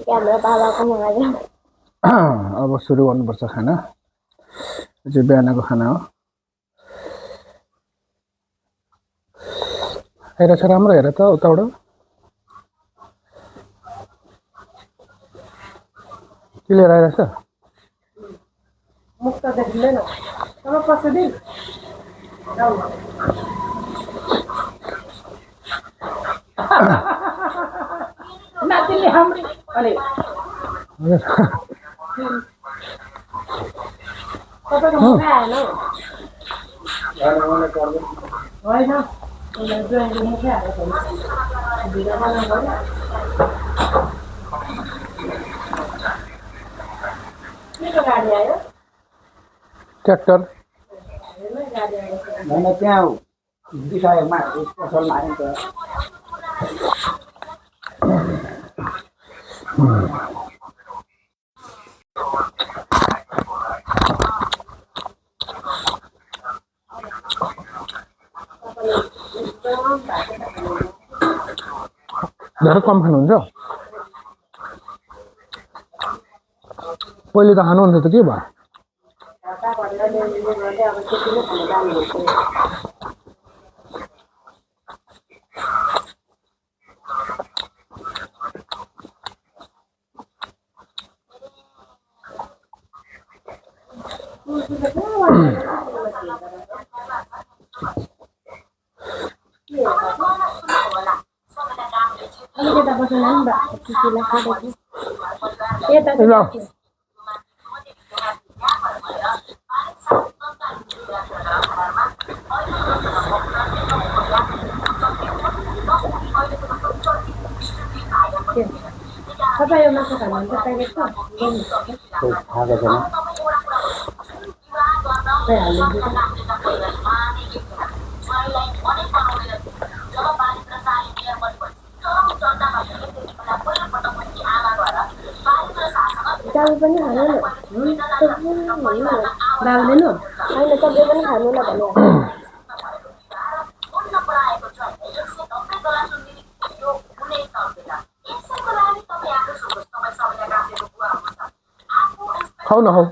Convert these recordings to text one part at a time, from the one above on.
हाम्रो बाबाको मगायो अब सुरु गर्नुपर्छ खाना चाहिँ बिहानको खाना हो हेरेछ राम्रो हेर त उताबाट के लिएर आइरहेछ मुख त देखिँदैन अब पछिदिन नातिले हाम्रो अरे तपाईँको मुखै आएन होइन ड्रइङको मुखै आएको छैन भिडियो बनाउनु पर्यो के गाडी आयो ट्र्याक्टर मैंने क्या दिखाया फसल मारे तो धेरै कम खानुहुन्छ पहिले त खानुहुन्थ्यो त के भयो तपाईँ यो माछा खानुहुन्छ प्याकेट छ खाएको छैन दाल पनि खानु न दाल दिनु होइन तपाईँ पनि खानु न भने खाऊ न खाऊ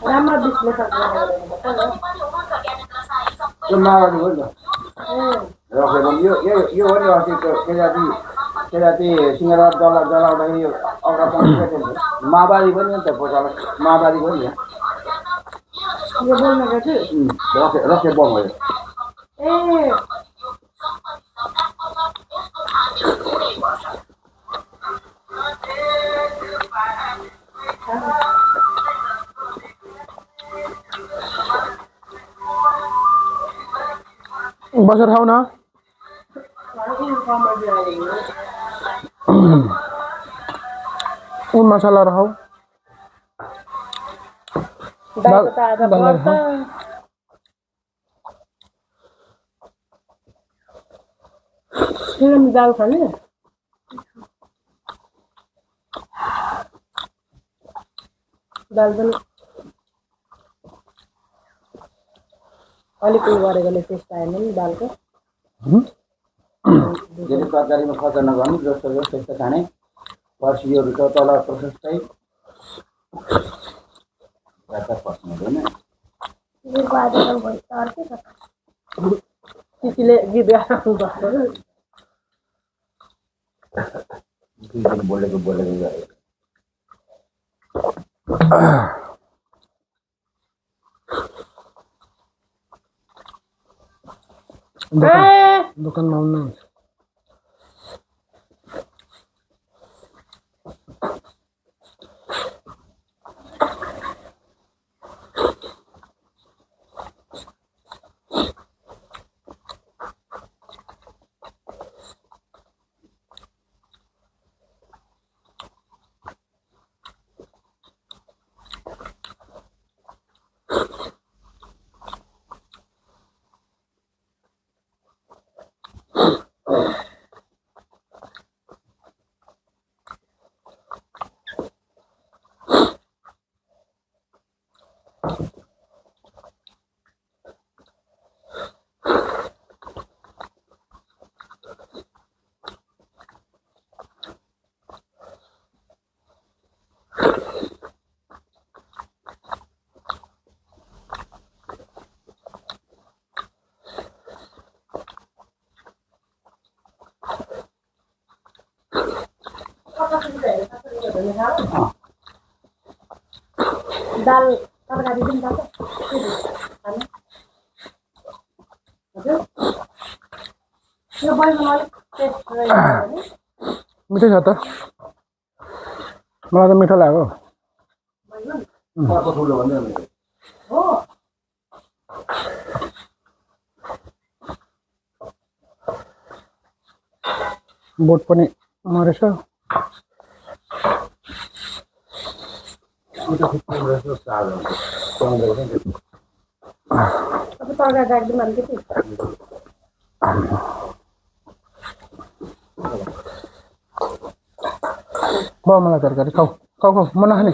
राम्रो विश्लेषण त्यो माओवादी हो नि रकेट यो हो नि अस्ति केजाति सिंहराज जलाउँदाखेरि अगाडि माओवादी पनि हो नि त पोचाला माओवादी हो नि यो बोल्नु पर्छ रकेट बम हो ए बसेर खाऊ न मसला खाऊ दाल खाने दाल पनि अलिक उयो गरेकोले टेस्ट आएन नि दालको धेरै तरकारीमा खर्च नगर्नु जस्तो त्यस्तो खाने फर्सीहरू त तल प्रशस्तै फर्सी हुँदैन तिसीले गीत गाएको बोलेको गरे दोकानमा आउनु दाल तरकारी पनि पर्छ यो बैगन अलिक टेस्ट रहेछ भने मिठै छ त मलाई त मिठो लाग्यो बैगन अर्को ठुलो भन्दै हो बोट पनि मरेछ अब तरकारी राख्दिउँ अलिकति भयो मलाई तरकारी खाऊ खाऊ खाऊ म नखाने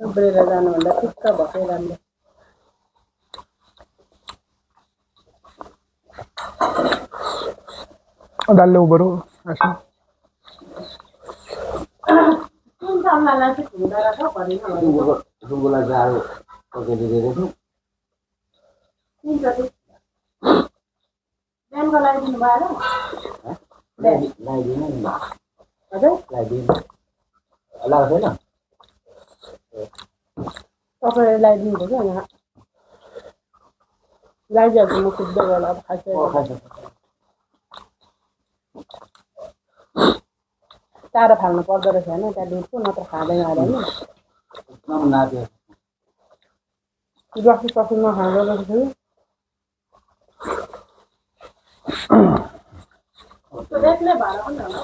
उब्रेर जानुभन्दा ठिक्क भएकै राम्रो दालले उबरो यसो कुन चल्लालाई चाहिँ हुँदो रहेछ भनिन भने सुँगुरलाई जाडो पकाइदिएको छु कुन जति बिहानको लगाइदिनु भयो लगाइदिनु नि हजुर लगाइदिनु लगाएको छैन तपाईँले लगाइदिनु भयो क्या यहाँ लगाइदिएको म खुद्दै होला अब खासै चारो फाल्नु पर्दो रहेछ होइन त्यहाँ दुधको नत्र खाँदैन हाल्दैन एकदम नाच्यो जति कति नखाँदो रहेछ एक्लै भएर पनि होला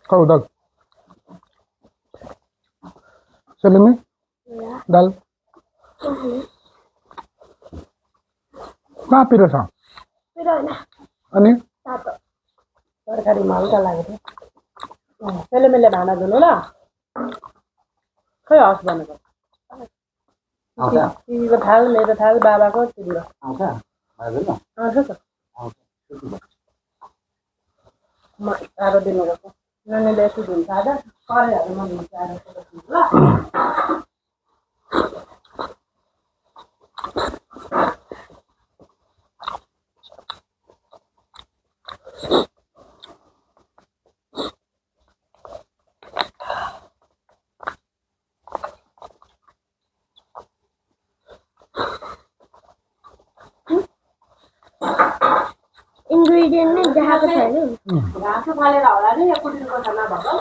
खाऊ दाल सेलुमी दाल कहाँ पिरो छ अनि तरकारीमा हल्का लागेको थियो सेलेमेले भाँडा धुनु ल खै हस् भनेको टिभीको थाल मेरो थाल बाबाको तिम्रो आउँछ भाइदैन आउँछ त आउँछ म चारो दिनुपर्छ नानीले यसो धुन्छ आज कराईहरू नधुन्छ आज ल इन्ग्रेडिएन्ट नै देखाएको छैन घाँसो फालेर होला नि यहाँ कुटिनुको खाना भएको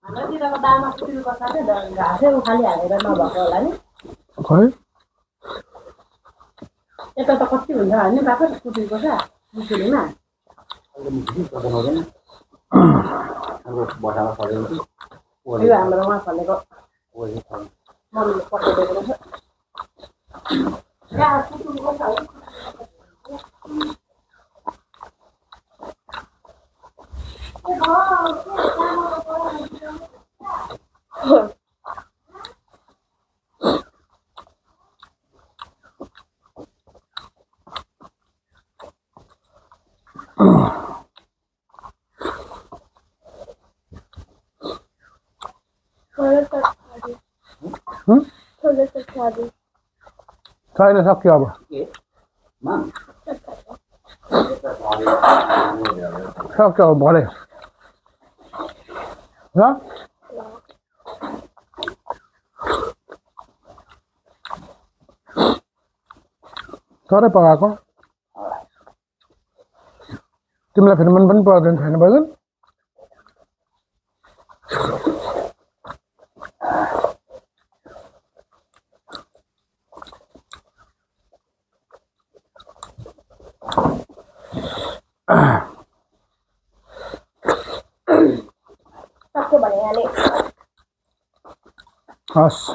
हाम्रोतिरको दालमा कुटिनुको साथै घाँसै उखाली हालेर नभएको होला नि खै यता त कति हुन्छ होइन बाबा कुटिनुको छ मुसुरीमा अब बटामा फल्यो यो हाम्रो उहाँ फलेको मम्मीले पकाइदिएको रहेछ यहाँ कुटिनुको छ छैन सक्यो अब सक्यो अब भरे ल थोरै पकाएको तिमीलाई फेरि मन पनि पर्दैन छैन बैगन सबसे बढ़िया ले हस्